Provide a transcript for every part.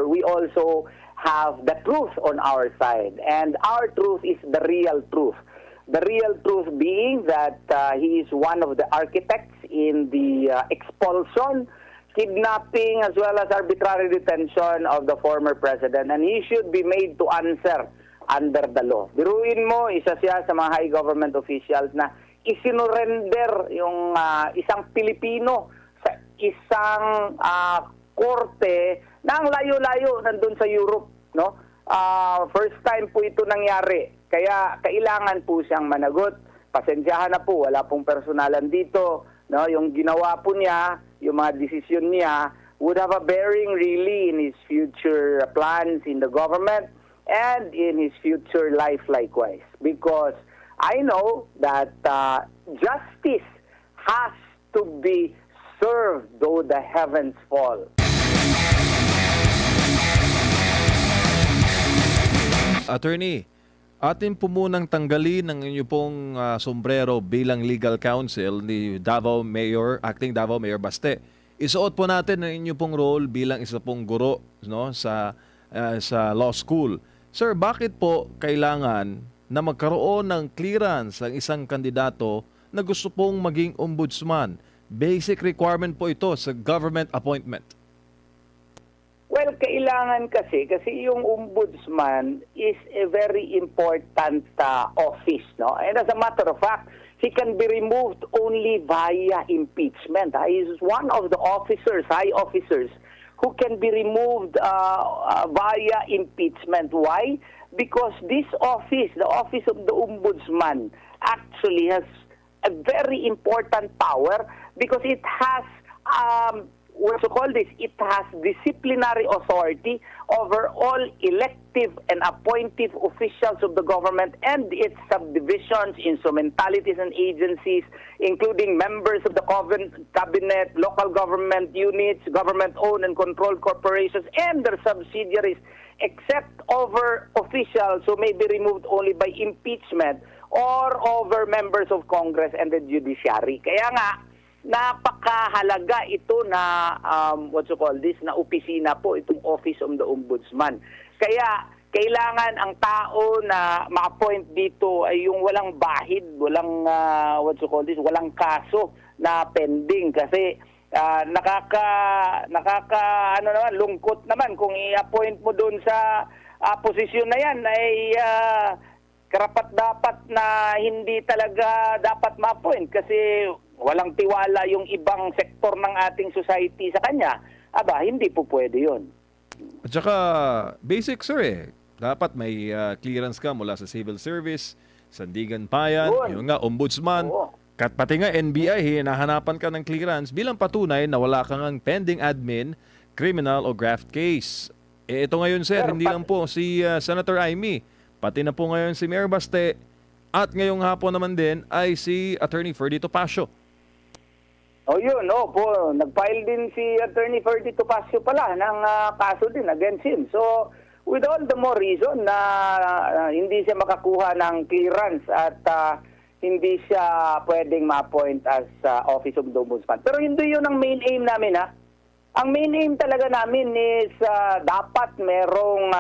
we also have the truth on our side. And our truth is the real truth. The real truth being that he is one of the architects in the expulsion, kidnapping, as well as arbitrary detention of the former president. And he should be made to answer under the law. Biruin mo, isa siya sa mga high government officials na isinurrender yung isang Pilipino sa isang korte na ang layo-layo nandun sa Europe, no? First time po ito nangyari. Kaya kailangan po siyang managot. Pasensyahan na po, wala pong personalan dito, no? Yung ginawa po niya, yung mga desisyon niya would have a bearing really in his future plans in the government and in his future life likewise. Because I know that justice has to be served though the heavens fall. Attorney, atin po munang tanggalin ang inyo pong sombrero bilang legal counsel ni Davao Mayor, Acting Davao Mayor Baste. Isuot po natin ang inyo pong role bilang isa pong guro, no, sa law school. Sir, bakit po kailangan na magkaroon ng clearance ang isang kandidato na gusto pong maging ombudsman? Basic requirement po ito sa government appointment. Well, kailangan kasi yung ombudsman is a very important office, no? And as a matter of fact, he can be removed only via impeachment. He is one of the officers, high officers, who can be removed via impeachment. Why? Because this office, the office of the ombudsman, actually has a very important power because it has it has disciplinary authority over all elective and appointive officials of the government and its subdivisions, instrumentalities and agencies, including members of the cabinet, local government units, government-owned and controlled corporations, and their subsidiaries, except over officials who may be removed only by impeachment or over members of Congress and the judiciary. Kaya nga, napakahalaga ito na na opisina po, itong Office of the Ombudsman. Kaya kailangan ang tao na ma-appoint dito ay yung walang bahid, walang walang kaso na pending kasi lungkot naman kung i-appoint mo doon sa posisyon na yan ay karapat-dapat na hindi talaga dapat ma-appoint kasi walang tiwala yung ibang sektor ng ating society sa kanya. Aba, hindi po pwede yun. At saka, basic sir dapat may clearance ka mula sa civil service, Sandigan Bayan, yung nga, ombudsman, pati nga NBI, hinahanapan ka ng clearance bilang patunay na wala kang pending admin, criminal o graft case. Ito ngayon sir, hindi lang po si Senator Amy, pati na po ngayon si Mayor Baste, at ngayong hapon naman din ay si Attorney Ferdy Topacio. Po. Nag-file din si Attorney Ferdy Topacio pala ng kaso din against him. So, with all the more reason na hindi siya makakuha ng clearance at hindi siya pwedeng ma-appoint as Office of the Ombudsman. Pero hindi yun ang main aim namin, ha? Ang main aim talaga namin is dapat merong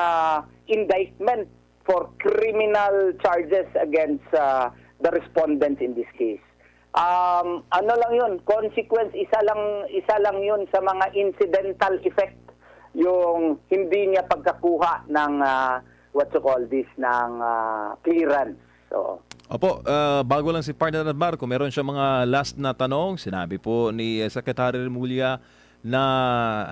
indictment for criminal charges against the respondents in this case. Ano lang yun, consequence, isa lang yun sa mga incidental effect, yung hindi niya pagkakuha ng ng clearance. So, Opo, bago lang si Partner Marco, meron siya mga last na tanong. Sinabi po ni Secretary Remulla na,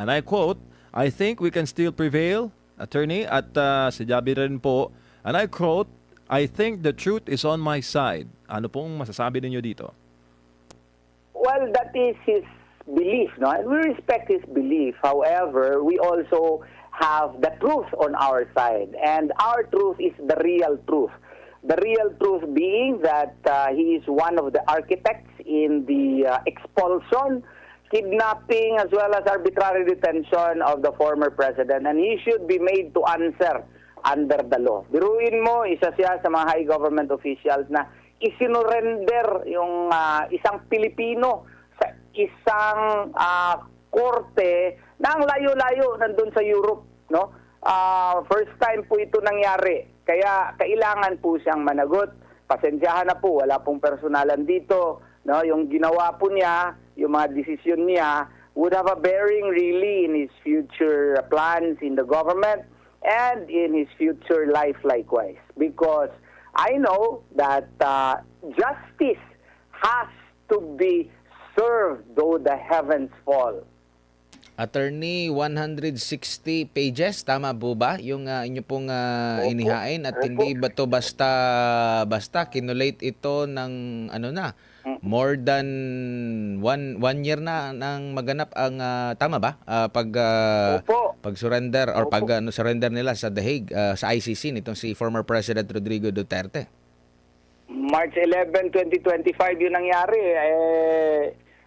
and I quote, "I think we can still prevail, Attorney," at si Javi rin po, and I quote, "I think the truth is on my side." Ano pong masasabi ninyo dito? Well, that is his belief, no? And we respect his belief. However, we also have the truth on our side. And our truth is the real truth. The real truth being that he is one of the architects in the expulsion, kidnapping, as well as arbitrary detention of the former president. And he should be made to answer under the law. Biruin mo, isa siya sa mga high government officials na isinurrender yung isang Pilipino sa isang korte na ang layo-layo nandun sa Europe, no? First time po ito nangyari. Kaya kailangan po siyang managot. Pasensyahan na po, wala pong personalan dito, no? Yung ginawa po niya, yung mga desisyon niya would have a bearing really in his future plans in the government and in his future life likewise. Because I know that justice has to be served though the heavens fall. Attorney, 160 pages, tama po ba yung inyo pong inihain? At hindi ba to basta kinulate ito ng ano na, more than one year na nang maganap ang tama ba? Pag surrender or pag surrender nila sa The Hague sa ICC nitong si former President Rodrigo Duterte. March 11, 2025 yun nangyari.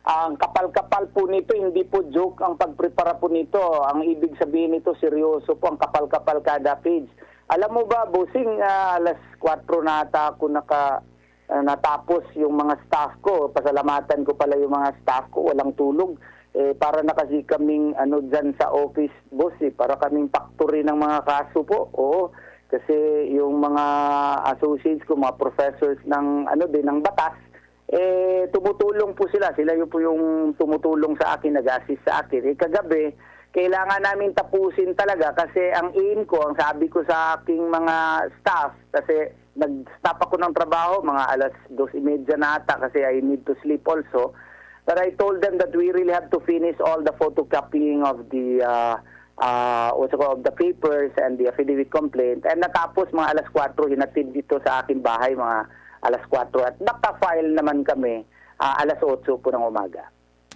Ang kapal-kapal po nito, hindi po joke ang pagprepara po nito. Ang ibig sabihin nito, seryoso po ang kapal-kapal kada page. Alam mo ba, Busing, alas 4 na ata ako natapos yung mga staff ko. Pasalamatan ko pala yung mga staff ko, walang tulog. Para na kasi kaming dyan sa office, boss, para kaming factory ng mga kaso po. Oo, kasi yung mga associates ko, mga professors ng ng batas, tumutulong po sila. Sila yung po yung tumutulong sa akin, nag-assist sa akin. Kagabi, kailangan namin tapusin talaga kasi ang aim ko, ang sabi ko sa aking mga staff, kasi nag-stop ako ng trabaho, mga alas 2:30 na ata kasi I need to sleep also. But I told them that we really have to finish all the photocopying of the of the papers and the affidavit complaint. And natapos mga alas 4, hinatid dito sa aking bahay mga alas 4 at naka-file naman kami alas 8 po ng umaga.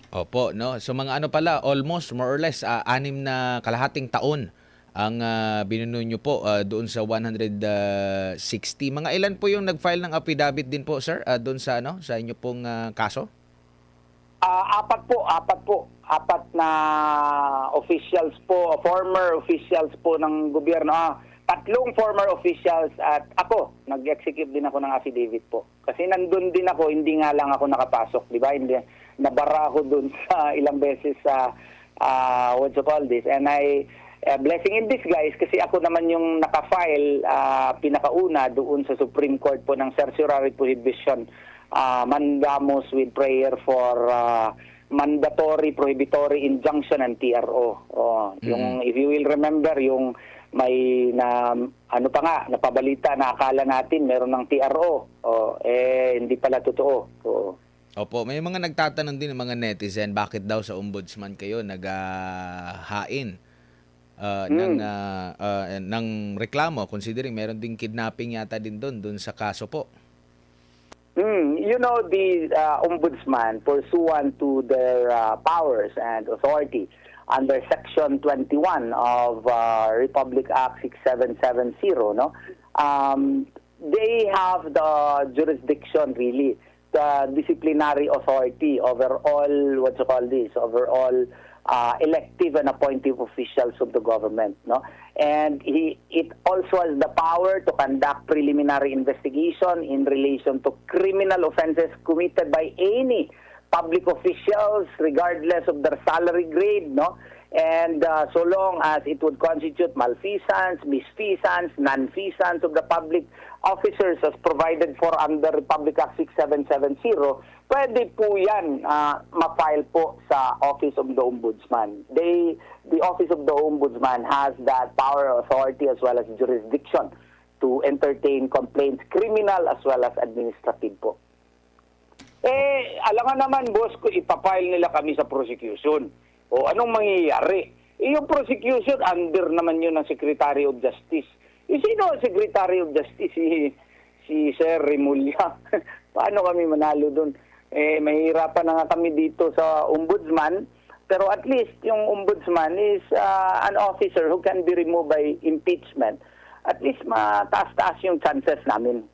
Opo, no. So mga pala, almost more or less 6 na kalahating taon ang binuno nyo po doon sa 160. Mga ilan po yung nag-file ng affidavit din po, sir, doon sa sa inyo pong kaso? Apat po. Apat na officials po, former officials po ng gobyerno. 3 former officials at ako, nag-execute din ako ng affidavit po. Kasi nandun din ako, hindi nga lang ako nakapasok, di ba? Hindi, nabara ako dun sa ilang beses sa, what you call this, and blessing in disguise kasi ako naman yung nakafile pinakauna doon sa Supreme Court po ng certiorari prohibition mandamus with prayer for mandatory prohibitory injunction and TRO. Yung if you will remember yung may napabalita na akala natin meron ng TRO. Hindi pala totoo. Opo, may mga nagtatanong din ng mga netizen bakit daw sa ombudsman kayo naghahain ng reklamo considering meron ding kidnapping yata din doon sa kaso po. You know, the ombudsman, pursuant to their powers and authority under Section 21 of Republic Act 6770, no? They have the jurisdiction, really, the disciplinary authority over all, over all elective and appointive officials of the government, no? And it also has the power to conduct preliminary investigation in relation to criminal offenses committed by any public officials, regardless of their salary grade, no? And so long as it would constitute malfeasance, misfeasance, nonfeasance of the public officers as provided for under Republic Act 6770, pwede po yan ma-file po sa Office of the Ombudsman. The Office of the Ombudsman has that power, authority, as well as jurisdiction to entertain complaints, criminal as well as administrative po. Alam nga naman, boss ko, ipapile nila kami sa prosecution. O anong mangyayari? Yung prosecution, under naman yun ng Secretary of Justice. Sino ang Secretary of Justice? Si Sir Remulla. Paano kami manalo doon? Mahirapan na nga kami dito sa ombudsman. Pero at least yung ombudsman is an officer who can be removed by impeachment. At least mataas-taas yung chances namin.